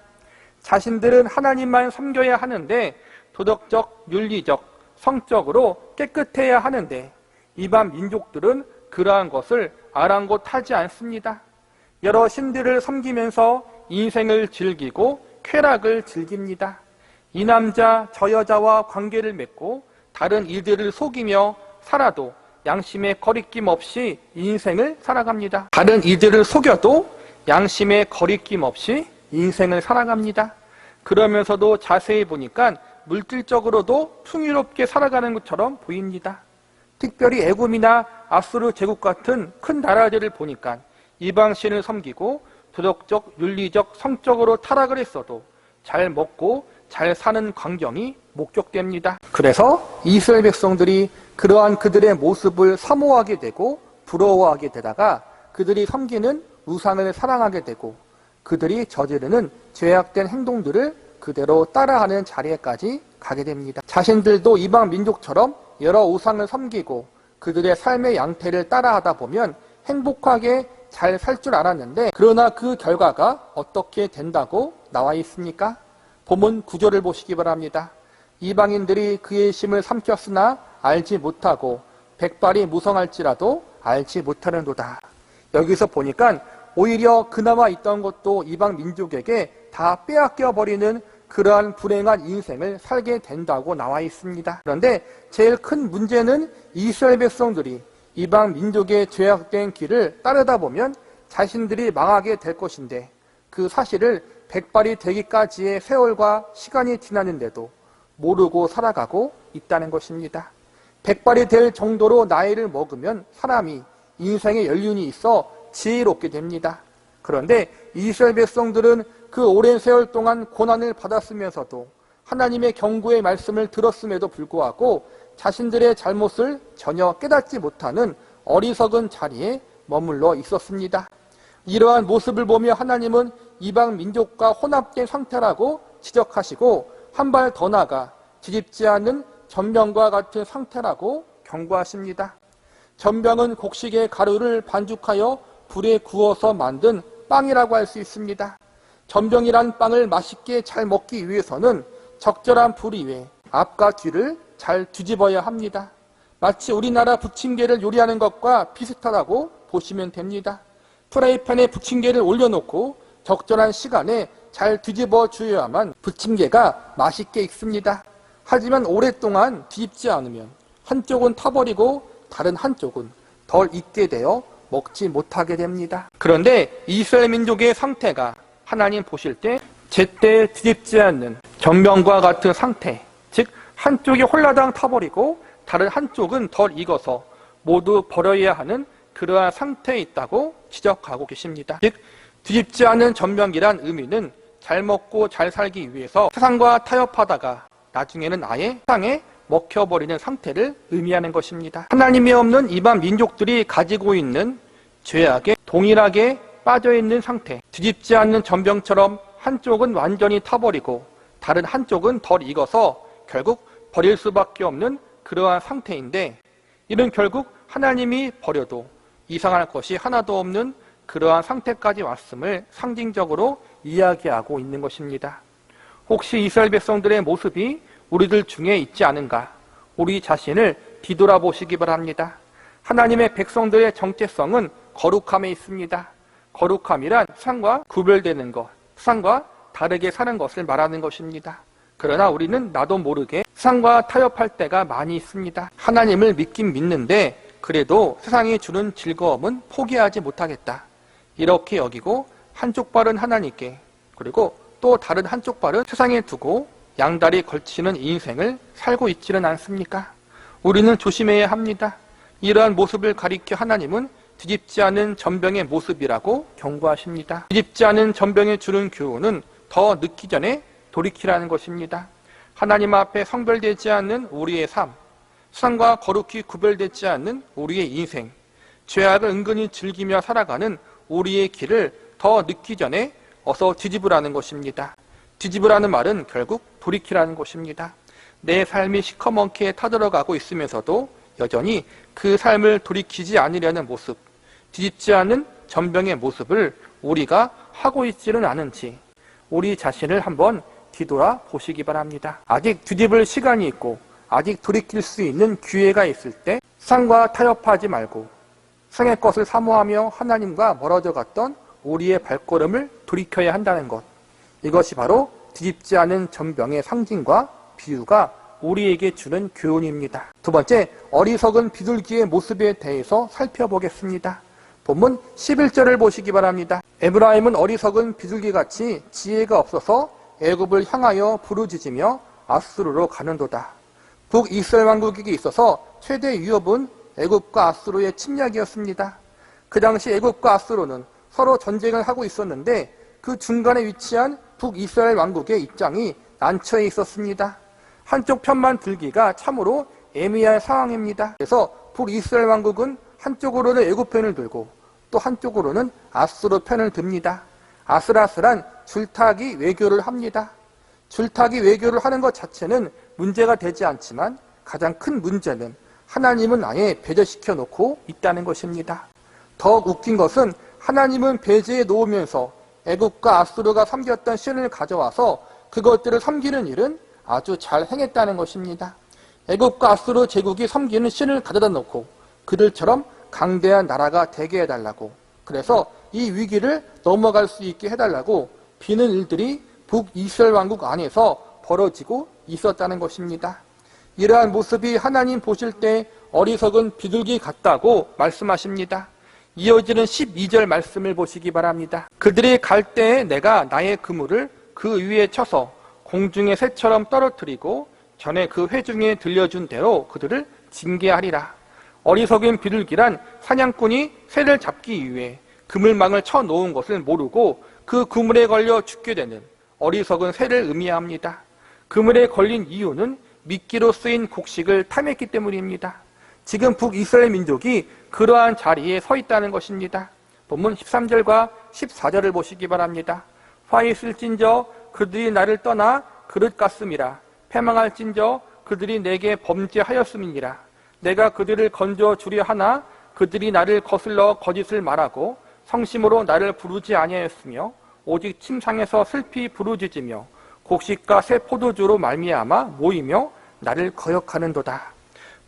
자신들은 하나님만 섬겨야 하는데 도덕적, 윤리적, 성적으로 깨끗해야 하는데 이방 민족들은 그러한 것을 아랑곳하지 않습니다. 여러 신들을 섬기면서 인생을 즐기고 쾌락을 즐깁니다. 이 남자 저 여자와 관계를 맺고 다른 이들을 속이며 살아도 양심의 거리낌 없이 인생을 살아갑니다. 다른 이들을 속여도 양심의 거리낌 없이 인생을 살아갑니다. 그러면서도 자세히 보니까 물질적으로도 풍요롭게 살아가는 것처럼 보입니다. 특별히 애굽이나 아수르 제국 같은 큰 나라들을 보니까 이방신을 섬기고 도덕적, 윤리적, 성적으로 타락을 했어도 잘 먹고 잘 사는 광경이 목격됩니다. 그래서 이스라엘 백성들이 그러한 그들의 모습을 사모하게 되고 부러워하게 되다가 그들이 섬기는 우상을 사랑하게 되고 그들이 저지르는 죄악된 행동들을 그대로 따라하는 자리에까지 가게 됩니다. 자신들도 이방 민족처럼 여러 우상을 섬기고 그들의 삶의 양태를 따라하다 보면 행복하게 잘 살 줄 알았는데 그러나 그 결과가 어떻게 된다고 나와 있습니까? 본문 9절을 보시기 바랍니다. 이방인들이 그의 심을 삼켰으나 알지 못하고 백발이 무성할지라도 알지 못하는도다. 여기서 보니까 오히려 그나마 있던 것도 이방 민족에게 다 빼앗겨 버리는 그러한 불행한 인생을 살게 된다고 나와 있습니다. 그런데 제일 큰 문제는 이스라엘 백성들이 이방 민족의 죄악된 길을 따르다 보면 자신들이 망하게 될 것인데 그 사실을 백발이 되기까지의 세월과 시간이 지났는데도 모르고 살아가고 있다는 것입니다. 백발이 될 정도로 나이를 먹으면 사람이 인생의 연륜이 있어 지혜롭게 됩니다. 그런데 이스라엘 백성들은 그 오랜 세월 동안 고난을 받았으면서도 하나님의 경고의 말씀을 들었음에도 불구하고 자신들의 잘못을 전혀 깨닫지 못하는 어리석은 자리에 머물러 있었습니다. 이러한 모습을 보며 하나님은 이방 민족과 혼합된 상태라고 지적하시고 한 발 더 나아가 뒤집지 않는 전병과 같은 상태라고 경고하십니다. 전병은 곡식의 가루를 반죽하여 불에 구워서 만든 빵이라고 할 수 있습니다. 전병이란 빵을 맛있게 잘 먹기 위해서는 적절한 불 위에 앞과 뒤를 잘 뒤집어야 합니다. 마치 우리나라 부침개를 요리하는 것과 비슷하다고 보시면 됩니다. 프라이팬에 부침개를 올려놓고 적절한 시간에 잘 뒤집어 주어야만 부침개가 맛있게 익습니다. 하지만 오랫동안 뒤집지 않으면 한쪽은 타버리고 다른 한쪽은 덜 익게 되어 먹지 못하게 됩니다. 그런데 이스라엘 민족의 상태가 하나님 보실 때 제때 뒤집지 않는 전병과 같은 상태, 즉 한쪽이 홀라당 타버리고 다른 한쪽은 덜 익어서 모두 버려야 하는 그러한 상태에 있다고 지적하고 계십니다. 즉, 뒤집지 않은 전병이란 의미는 잘 먹고 잘 살기 위해서 세상과 타협하다가 나중에는 아예 세상에 먹혀버리는 상태를 의미하는 것입니다. 하나님이 없는 이방 민족들이 가지고 있는 죄악에 동일하게 빠져있는 상태, 뒤집지 않는 전병처럼 한쪽은 완전히 타버리고 다른 한쪽은 덜 익어서 결국 버릴 수밖에 없는 그러한 상태인데, 이는 결국 하나님이 버려도 이상할 것이 하나도 없는 그러한 상태까지 왔음을 상징적으로 이야기하고 있는 것입니다. 혹시 이스라엘 백성들의 모습이 우리들 중에 있지 않은가? 우리 자신을 뒤돌아보시기 바랍니다. 하나님의 백성들의 정체성은 거룩함에 있습니다. 거룩함이란 세상과 구별되는 것, 세상과 다르게 사는 것을 말하는 것입니다. 그러나 우리는 나도 모르게 세상과 타협할 때가 많이 있습니다. 하나님을 믿긴 믿는데 그래도 세상이 주는 즐거움은 포기하지 못하겠다, 이렇게 여기고 한쪽 발은 하나님께, 그리고 또 다른 한쪽 발은 세상에 두고 양다리 걸치는 인생을 살고 있지는 않습니까? 우리는 조심해야 합니다. 이러한 모습을 가리켜 하나님은 뒤집지 않은 전병의 모습이라고 경고하십니다. 뒤집지 않은 전병에 주는 교훈은 더 늦기 전에 돌이키라는 것입니다. 하나님 앞에 성별되지 않는 우리의 삶, 세상과 거룩히 구별되지 않는 우리의 인생, 죄악을 은근히 즐기며 살아가는 우리의 길을 더 늦기 전에 어서 뒤집으라는 것입니다. 뒤집으라는 말은 결국 돌이키라는 것입니다. 내 삶이 시커멓게 타들어가고 있으면서도 여전히 그 삶을 돌이키지 않으려는 모습, 뒤집지 않은 전병의 모습을 우리가 하고 있지는 않은지 우리 자신을 한번 뒤돌아 보시기 바랍니다. 아직 뒤집을 시간이 있고 아직 돌이킬 수 있는 기회가 있을 때 세상과 타협하지 말고 세상의 것을 사모하며 하나님과 멀어져 갔던 우리의 발걸음을 돌이켜야 한다는 것, 이것이 바로 뒤집지 않은 전병의 상징과 비유가 우리에게 주는 교훈입니다. 두 번째, 어리석은 비둘기의 모습에 대해서 살펴보겠습니다. 본문 11절을 보시기 바랍니다. 에브라임은 어리석은 비둘기같이 지혜가 없어서 애굽을 향하여 부르짖으며 아수르로 가는도다. 북이스라엘 왕국에게 있어서 최대 위협은 애굽과 아수르의 침략이었습니다. 그 당시 애굽과 아수르는 서로 전쟁을 하고 있었는데 그 중간에 위치한 북이스라엘 왕국의 입장이 난처해 있었습니다. 한쪽 편만 들기가 참으로 애매한 상황입니다. 그래서 북이스라엘 왕국은 한쪽으로는 애굽 편을 들고 또 한쪽으로는 아수르 편을 듭니다. 아슬아슬한 줄타기 외교를 합니다. 줄타기 외교를 하는 것 자체는 문제가 되지 않지만 가장 큰 문제는 하나님은 아예 배제시켜 놓고 있다는 것입니다. 더욱 웃긴 것은 하나님은 배제해 놓으면서 애굽과 아수르가 섬겼던 신을 가져와서 그것들을 섬기는 일은 아주 잘 행했다는 것입니다. 애굽과 아수르 제국이 섬기는 신을 가져다 놓고 그들처럼 강대한 나라가 되게 해달라고, 그래서 이 위기를 넘어갈 수 있게 해달라고 비는 일들이 북이스라엘 왕국 안에서 벌어지고 있었다는 것입니다. 이러한 모습이 하나님 보실 때 어리석은 비둘기 같다고 말씀하십니다. 이어지는 12절 말씀을 보시기 바랍니다. 그들이 갈 때에 내가 나의 그물을 그 위에 쳐서 공중의 새처럼 떨어뜨리고 전에 그 회중에 들려준 대로 그들을 징계하리라. 어리석은 비둘기란 사냥꾼이 새를 잡기 위해 그물망을 쳐놓은 것을 모르고 그 그물에 걸려 죽게 되는 어리석은 새를 의미합니다. 그물에 걸린 이유는 미끼로 쓰인 곡식을 탐했기 때문입니다. 지금 북이스라엘 민족이 그러한 자리에 서 있다는 것입니다. 본문 13절과 14절을 보시기 바랍니다. 화 있을진저 그들이 나를 떠나 그릇 같음이라. 패망할진저 그들이 내게 범죄하였음이니라. 내가 그들을 건져 주려 하나 그들이 나를 거슬러 거짓을 말하고 성심으로 나를 부르지 아니하였으며 오직 침상에서 슬피 부르짖으며 곡식과 새 포도주로 말미암아 모이며 나를 거역하는도다.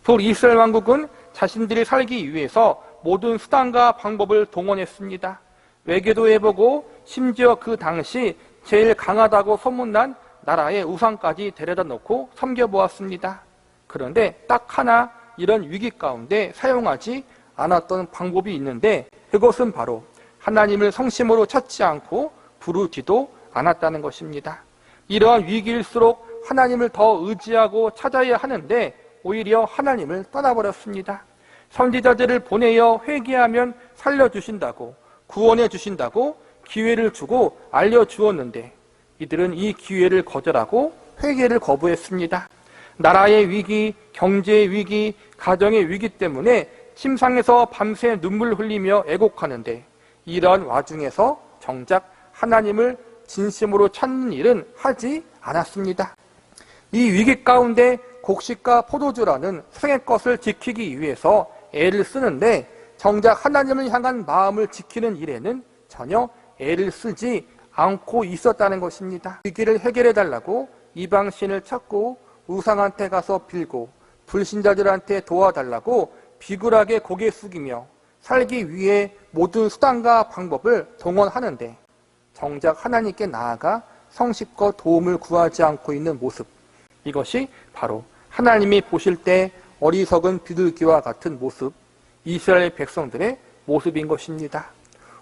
북이스라엘 왕국은 자신들이 살기 위해서 모든 수단과 방법을 동원했습니다. 외교도 해보고 심지어 그 당시 제일 강하다고 소문난 나라의 우상까지 데려다 놓고 섬겨보았습니다. 그런데 딱 하나 이런 위기 가운데 사용하지 않았던 방법이 있는데 그것은 바로 하나님을 성심으로 찾지 않고 부르지도 않았다는 것입니다. 이러한 위기일수록 하나님을 더 의지하고 찾아야 하는데 오히려 하나님을 떠나버렸습니다. 선지자들을 보내어 회개하면 살려주신다고, 구원해 주신다고 기회를 주고 알려주었는데 이들은 이 기회를 거절하고 회개를 거부했습니다. 나라의 위기, 경제의 위기, 가정의 위기 때문에 침상에서 밤새 눈물 흘리며 애곡하는데 이러한 와중에서 정작 하나님을 진심으로 찾는 일은 하지 않았습니다. 이 위기 가운데 곡식과 포도주라는 생의 것을 지키기 위해서 애를 쓰는데 정작 하나님을 향한 마음을 지키는 일에는 전혀 애를 쓰지 않고 있었다는 것입니다. 위기를 해결해달라고 이방신을 찾고 우상한테 가서 빌고 불신자들한테 도와달라고 비굴하게 고개 숙이며 살기 위해 모든 수단과 방법을 동원하는데 정작 하나님께 나아가 성실껏 도움을 구하지 않고 있는 모습, 이것이 바로 하나님이 보실 때 어리석은 비둘기와 같은 모습, 이스라엘 백성들의 모습인 것입니다.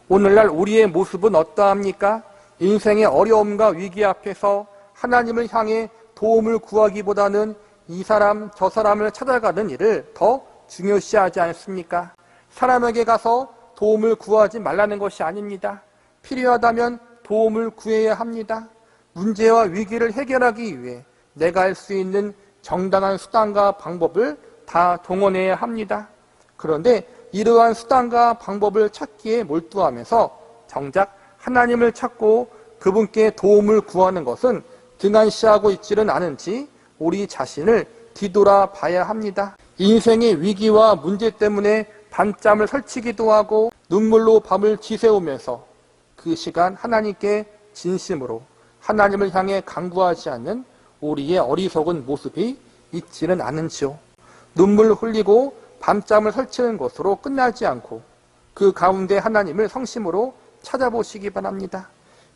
오늘날 우리의 모습은 어떠합니까? 인생의 어려움과 위기 앞에서 하나님을 향해 도움을 구하기보다는 이 사람 저 사람을 찾아가는 일을 더 중요시하지 않습니까? 사람에게 가서 도움을 구하지 말라는 것이 아닙니다. 필요하다면 도움을 구해야 합니다. 문제와 위기를 해결하기 위해 내가 할 수 있는 정당한 수단과 방법을 다 동원해야 합니다. 그런데 이러한 수단과 방법을 찾기에 몰두하면서 정작 하나님을 찾고 그분께 도움을 구하는 것은 등한시하고 있지는 않은지 우리 자신을 뒤돌아 봐야 합니다. 인생의 위기와 문제 때문에 밤잠을 설치기도 하고 눈물로 밤을 지새우면서 그 시간 하나님께 진심으로 하나님을 향해 간구하지 않는 우리의 어리석은 모습이 있지는 않은지요. 눈물 흘리고 밤잠을 설치는 것으로 끝나지 않고 그 가운데 하나님을 성심으로 찾아보시기 바랍니다.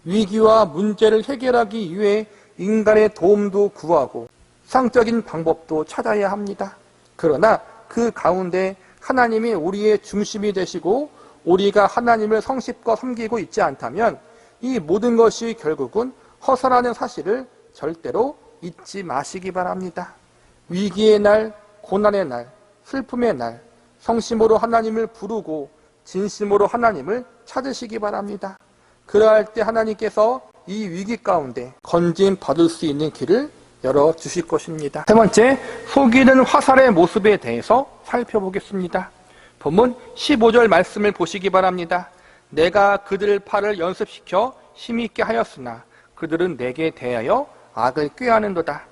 위기와 문제를 해결하기 위해 인간의 도움도 구하고 상적인 방법도 찾아야 합니다. 그러나 그 가운데 하나님이 우리의 중심이 되시고 우리가 하나님을 성실껏 섬기고 있지 않다면 이 모든 것이 결국은 허사라는 사실을 절대로 잊지 마시기 바랍니다. 위기의 날, 고난의 날, 슬픔의 날, 성심으로 하나님을 부르고 진심으로 하나님을 찾으시기 바랍니다. 그러할 때 하나님께서 이 위기 가운데 건짐 받을 수 있는 길을 열어주실 것입니다. 세 번째, 속이는 화살의 모습에 대해서 살펴보겠습니다. 본문 15절 말씀을 보시기 바랍니다. 내가 그들 팔을 연습시켜 힘있게 하였으나 그들은 내게 대하여 악을 꾀하는도다.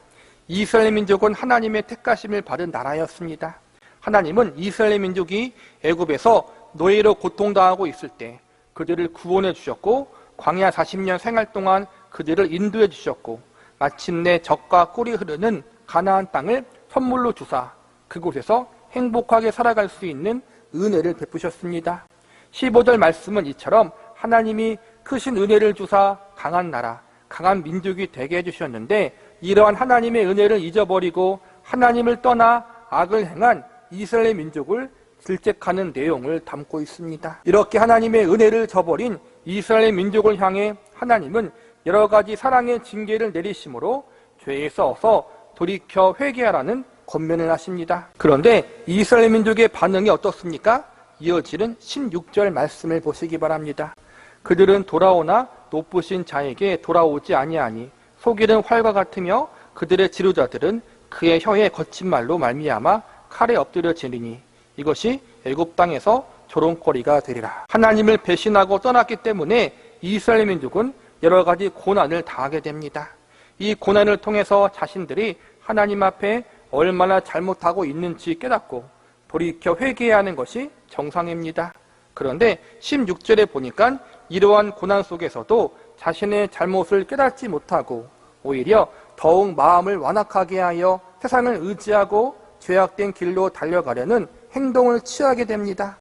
이스라엘 민족은 하나님의 택하심을 받은 나라였습니다. 하나님은 이스라엘 민족이 애굽에서 노예로 고통당하고 있을 때 그들을 구원해 주셨고 광야 40년 생활 동안 그들을 인도해 주셨고 마침내 젖과 꿀이 흐르는 가나안 땅을 선물로 주사 그곳에서 행복하게 살아갈 수 있는 은혜를 베푸셨습니다. 15절 말씀은 이처럼 하나님이 크신 은혜를 주사 강한 나라, 강한 민족이 되게 해주셨는데 이러한 하나님의 은혜를 잊어버리고 하나님을 떠나 악을 행한 이스라엘 민족을 질책하는 내용을 담고 있습니다. 이렇게 하나님의 은혜를 저버린 이스라엘 민족을 향해 하나님은 여러 가지 사랑의 징계를 내리심으로 죄에서 어서 돌이켜 회개하라는 권면을 하십니다. 그런데 이스라엘 민족의 반응이 어떻습니까? 이어지는 16절 말씀을 보시기 바랍니다. 그들은 돌아오나 높으신 자에게 돌아오지 아니하니 속이는 활과 같으며 그들의 지도자들은 그의 혀에 거친 말로 말미암아 칼에 엎드려지리니 이것이 애굽 땅에서 조롱거리가 되리라. 하나님을 배신하고 떠났기 때문에 이스라엘 민족은 여러 가지 고난을 당하게 됩니다. 이 고난을 통해서 자신들이 하나님 앞에 얼마나 잘못하고 있는지 깨닫고 돌이켜 회개해야 하는 것이 정상입니다. 그런데 16절에 보니까 이러한 고난 속에서도 자신의 잘못을 깨닫지 못하고 오히려 더욱 마음을 완악하게 하여 세상을 의지하고 죄악된 길로 달려가려는 행동을 취하게 됩니다.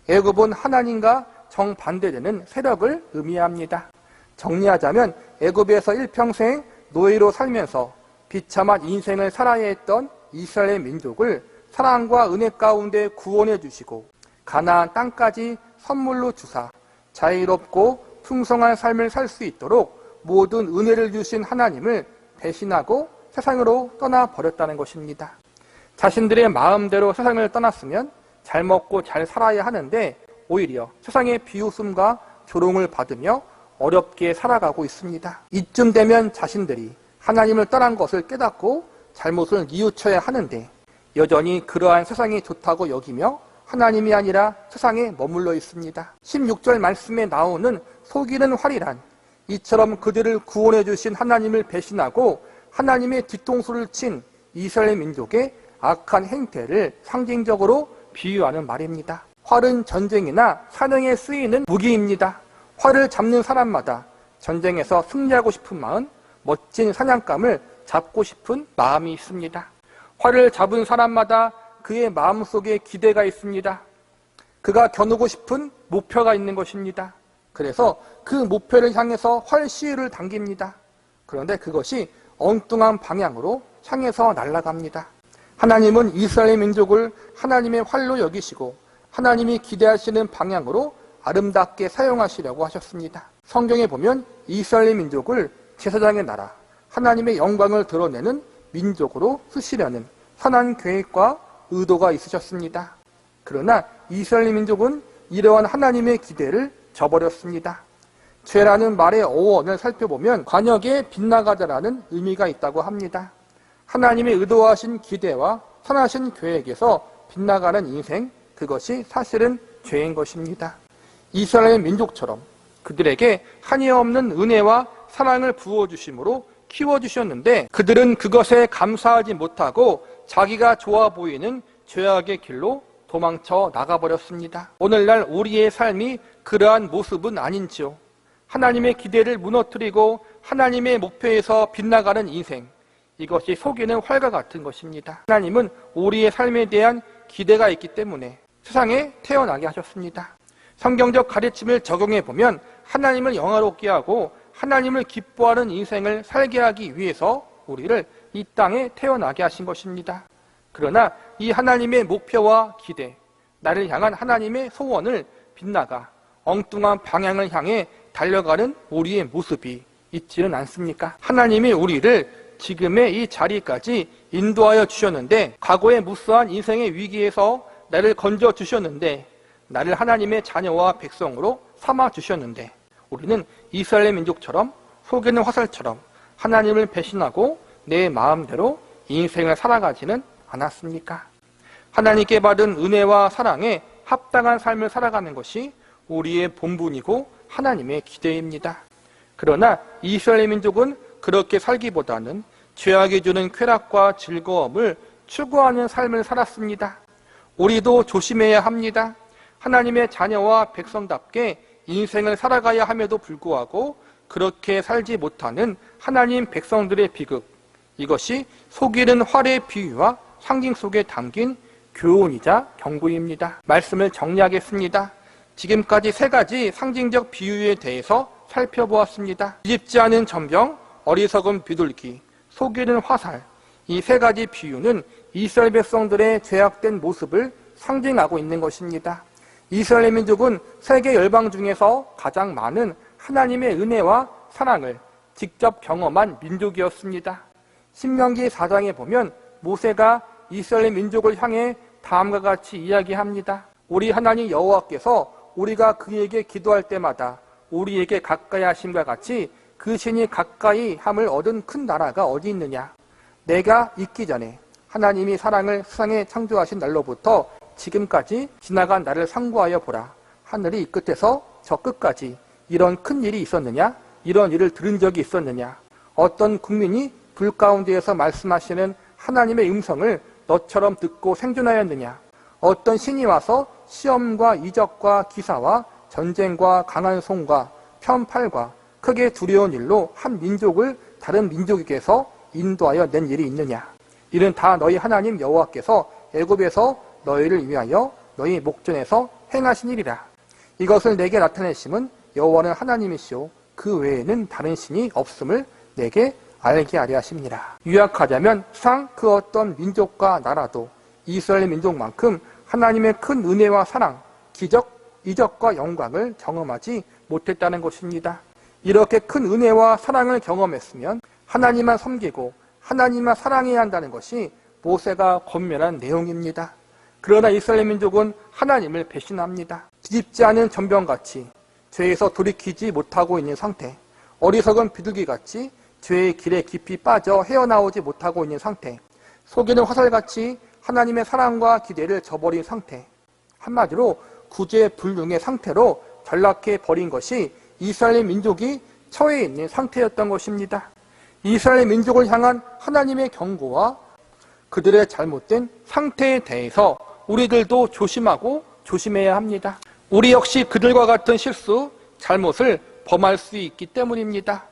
애굽은 하나님과 정반대되는 세력을 의미합니다. 정리하자면 애굽에서 일평생 노예로 살면서 비참한 인생을 살아야 했던 이스라엘 민족을 사랑과 은혜 가운데 구원해 주시고 가나안 땅까지 선물로 주사 자유롭고 풍성한 삶을 살 수 있도록 모든 은혜를 주신 하나님을 배신하고 세상으로 떠나버렸다는 것입니다. 자신들의 마음대로 세상을 떠났으면 잘 먹고 잘 살아야 하는데 오히려 세상의 비웃음과 조롱을 받으며 어렵게 살아가고 있습니다. 이쯤 되면 자신들이 하나님을 떠난 것을 깨닫고 잘못을 뉘우쳐야 하는데 여전히 그러한 세상이 좋다고 여기며 하나님이 아니라 세상에 머물러 있습니다. 16절 말씀에 나오는 속이는 활이란 이처럼 그들을 구원해 주신 하나님을 배신하고 하나님의 뒤통수를 친 이스라엘 민족의 악한 행태를 상징적으로 비유하는 말입니다. 활은 전쟁이나 사냥에 쓰이는 무기입니다. 활을 잡는 사람마다 전쟁에서 승리하고 싶은 마음, 멋진 사냥감을 잡고 싶은 마음이 있습니다. 활을 잡은 사람마다 그의 마음속에 기대가 있습니다. 그가 겨누고 싶은 목표가 있는 것입니다. 그래서 그 목표를 향해서 활 시위를 당깁니다. 그런데 그것이 엉뚱한 방향으로 향해서 날아갑니다. 하나님은 이스라엘 민족을 하나님의 활로 여기시고 하나님이 기대하시는 방향으로 아름답게 사용하시려고 하셨습니다. 성경에 보면 이스라엘 민족을 제사장의 나라, 하나님의 영광을 드러내는 민족으로 쓰시려는 선한 계획과 의도가 있으셨습니다. 그러나 이스라엘 민족은 이러한 하나님의 기대를 저버렸습니다. 죄라는 말의 어원을 살펴보면 관역에 빗나가다라는 의미가 있다고 합니다. 하나님의 의도하신 기대와 선하신 계획에서 빗나가는 인생, 그것이 사실은 죄인 것입니다. 이스라엘 민족처럼 그들에게 한이 없는 은혜와 사랑을 부어주심으로 키워주셨는데 그들은 그것에 감사하지 못하고 자기가 좋아 보이는 죄악의 길로 도망쳐 나가버렸습니다. 오늘날 우리의 삶이 그러한 모습은 아닌지요. 하나님의 기대를 무너뜨리고 하나님의 목표에서 빗나가는 인생, 이것이 속이는 활과 같은 것입니다. 하나님은 우리의 삶에 대한 기대가 있기 때문에 세상에 태어나게 하셨습니다. 성경적 가르침을 적용해 보면 하나님을 영화롭게 하고 하나님을 기뻐하는 인생을 살게 하기 위해서 우리를 이 땅에 태어나게 하신 것입니다. 그러나 이 하나님의 목표와 기대, 나를 향한 하나님의 소원을 빗나가 엉뚱한 방향을 향해 달려가는 우리의 모습이 있지는 않습니까? 하나님이 우리를 지금의 이 자리까지 인도하여 주셨는데 과거의 무수한 인생의 위기에서 나를 건져 주셨는데 나를 하나님의 자녀와 백성으로 삼아 주셨는데 우리는 이스라엘 민족처럼 속이는 화살처럼 하나님을 배신하고 내 마음대로 인생을 살아가지는 않았습니까? 하나님께 받은 은혜와 사랑에 합당한 삶을 살아가는 것이 우리의 본분이고 하나님의 기대입니다. 그러나 이스라엘 민족은 그렇게 살기보다는 죄악이 주는 쾌락과 즐거움을 추구하는 삶을 살았습니다. 우리도 조심해야 합니다. 하나님의 자녀와 백성답게 인생을 살아가야 함에도 불구하고 그렇게 살지 못하는 하나님 백성들의 비극, 이것이 속이는 활의 비유와 상징 속에 담긴 교훈이자 경고입니다. 말씀을 정리하겠습니다. 지금까지 세 가지 상징적 비유에 대해서 살펴보았습니다. 뒤집지 않은 전병, 어리석은 비둘기, 속이는 화살, 이 세 가지 비유는 이스라엘 백성들의 죄악된 모습을 상징하고 있는 것입니다. 이스라엘 민족은 세계 열방 중에서 가장 많은 하나님의 은혜와 사랑을 직접 경험한 민족이었습니다. 신명기 4장에 보면 모세가 이스라엘 민족을 향해 다음과 같이 이야기합니다. 우리 하나님 여호와께서 우리가 그에게 기도할 때마다 우리에게 가까이 하심과 같이 그 신이 가까이 함을 얻은 큰 나라가 어디 있느냐? 내가 있기 전에 하나님이 사랑을 세상에 창조하신 날로부터 지금까지 지나간 나를 상고하여 보라. 하늘이 이 끝에서 저 끝까지 이런 큰 일이 있었느냐? 이런 일을 들은 적이 있었느냐? 어떤 국민이 불 가운데에서 말씀하시는 하나님의 음성을 너처럼 듣고 생존하였느냐? 어떤 신이 와서 시험과 이적과 기사와 전쟁과 강한 손과 편팔과 크게 두려운 일로 한 민족을 다른 민족에게서 인도하여 낸 일이 있느냐? 이는 다 너희 하나님 여호와께서 애굽에서 너희를 위하여 너희 목전에서 행하신 일이라. 이것을 내게 나타내심은 여호와는 하나님이시오 그 외에는 다른 신이 없음을 내게 알게 하려 하심니라. 요약하자면 세상 그 어떤 민족과 나라도 이스라엘 민족만큼 하나님의 큰 은혜와 사랑, 기적, 이적과 영광을 경험하지 못했다는 것입니다. 이렇게 큰 은혜와 사랑을 경험했으면 하나님만 섬기고 하나님만 사랑해야 한다는 것이 모세가 권면한 내용입니다. 그러나 이스라엘 민족은 하나님을 배신합니다. 뒤집지 않은 전병같이 죄에서 돌이키지 못하고 있는 상태, 어리석은 비둘기같이 죄의 길에 깊이 빠져 헤어나오지 못하고 있는 상태, 속이는 화살같이 하나님의 사랑과 기대를 저버린 상태, 한마디로 구제불능의 상태로 전락해 버린 것이 이스라엘 민족이 처해 있는 상태였던 것입니다. 이스라엘 민족을 향한 하나님의 경고와 그들의 잘못된 상태에 대해서 우리들도 조심하고 조심해야 합니다. 우리 역시 그들과 같은 실수, 잘못을 범할 수 있기 때문입니다.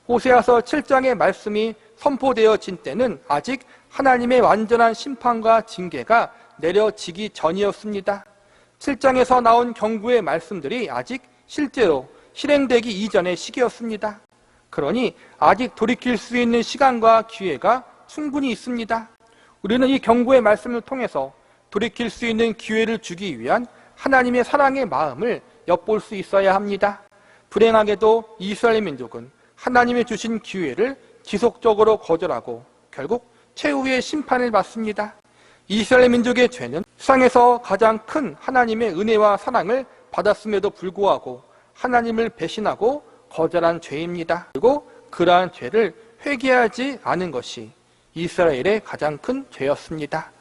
호세아서 7장의 말씀이 선포되어진 때는 아직 하나님의 완전한 심판과 징계가 내려지기 전이었습니다. 7장에서 나온 경고의 말씀들이 아직 실제로 실행되기 이전의 시기였습니다. 그러니 아직 돌이킬 수 있는 시간과 기회가 충분히 있습니다. 우리는 이 경고의 말씀을 통해서 돌이킬 수 있는 기회를 주기 위한 하나님의 사랑의 마음을 엿볼 수 있어야 합니다. 불행하게도 이스라엘 민족은 하나님이 주신 기회를 지속적으로 거절하고 결국 최후의 심판을 받습니다. 이스라엘 민족의 죄는 세상에서 가장 큰 하나님의 은혜와 사랑을 받았음에도 불구하고 하나님을 배신하고 거절한 죄입니다. 그리고 그러한 죄를 회개하지 않은 것이 이스라엘의 가장 큰 죄였습니다.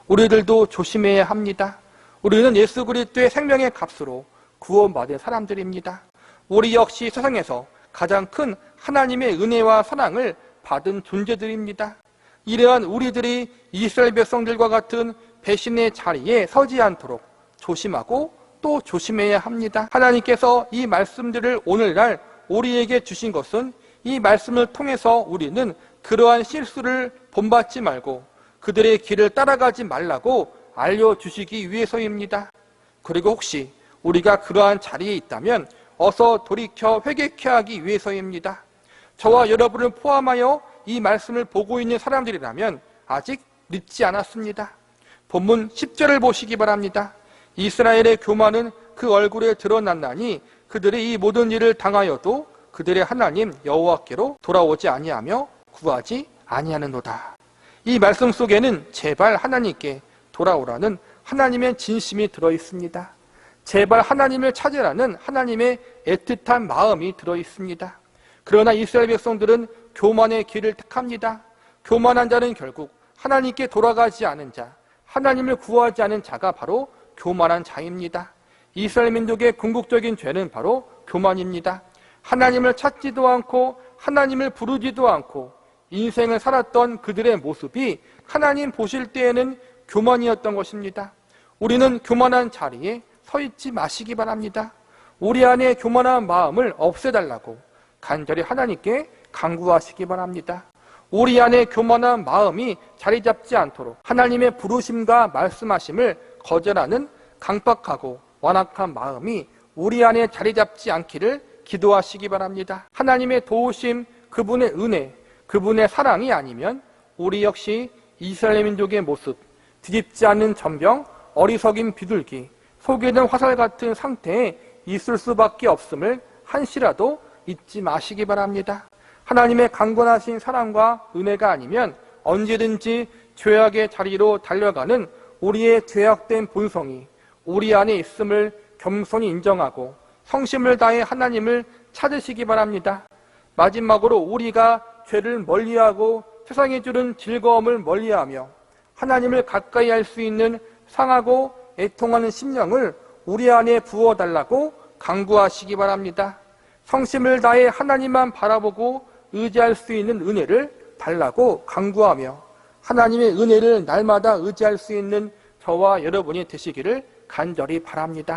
우리들도 조심해야 합니다. 우리는 예수 그리스도의 생명의 값으로 구원받은 사람들입니다. 우리 역시 세상에서 가장 큰 하나님의 은혜와 사랑을 받은 존재들입니다. 이러한 우리들이 이스라엘 백성들과 같은 배신의 자리에 서지 않도록 조심하고 또 조심해야 합니다. 하나님께서 이 말씀들을 오늘날 우리에게 주신 것은 이 말씀을 통해서 우리는 그러한 실수를 본받지 말고 그들의 길을 따라가지 말라고 알려주시기 위해서입니다. 그리고 혹시 우리가 그러한 자리에 있다면 어서 돌이켜 회개케 하기 위해서입니다. 저와 여러분을 포함하여 이 말씀을 보고 있는 사람들이라면 아직 늦지 않았습니다. 본문 10절을 보시기 바랍니다. 이스라엘의 교만은 그 얼굴에 드러났나니 그들이 이 모든 일을 당하여도 그들의 하나님 여호와께로 돌아오지 아니하며 구하지 아니하는도다. 이 말씀 속에는 제발 하나님께 돌아오라는 하나님의 진심이 들어있습니다. 제발 하나님을 찾으라는 하나님의 애틋한 마음이 들어있습니다. 그러나 이스라엘 백성들은 교만의 길을 택합니다. 교만한 자는 결국 하나님께 돌아가지 않은 자, 하나님을 구하지 않은 자가 바로 교만한 자입니다. 이스라엘 민족의 궁극적인 죄는 바로 교만입니다. 하나님을 찾지도 않고 하나님을 부르지도 않고 인생을 살았던 그들의 모습이 하나님 보실 때에는 교만이었던 것입니다. 우리는 교만한 자리에 서 있지 마시기 바랍니다. 우리 안에 교만한 마음을 없애달라고 간절히 하나님께 간구하시기 바랍니다. 우리 안에 교만한 마음이 자리 잡지 않도록 하나님의 부르심과 말씀하심을 거절하는 강박하고 완악한 마음이 우리 안에 자리 잡지 않기를 기도하시기 바랍니다. 하나님의 도우심, 그분의 은혜, 그분의 사랑이 아니면 우리 역시 이스라엘 민족의 모습, 뒤집지 않는 전병, 어리석인 비둘기, 속이는 화살 같은 상태에 있을 수밖에 없음을 한시라도 잊지 마시기 바랍니다. 하나님의 강건하신 사랑과 은혜가 아니면 언제든지 죄악의 자리로 달려가는 우리의 죄악된 본성이 우리 안에 있음을 겸손히 인정하고 성심을 다해 하나님을 찾으시기 바랍니다. 마지막으로 우리가 죄를 멀리하고 세상이 주는 즐거움을 멀리하며 하나님을 가까이 할 수 있는 상하고 애통하는 심령을 우리 안에 부어달라고 간구하시기 바랍니다. 성심을 다해 하나님만 바라보고 의지할 수 있는 은혜를 달라고 간구하며 하나님의 은혜를 날마다 의지할 수 있는 저와 여러분이 되시기를 간절히 바랍니다.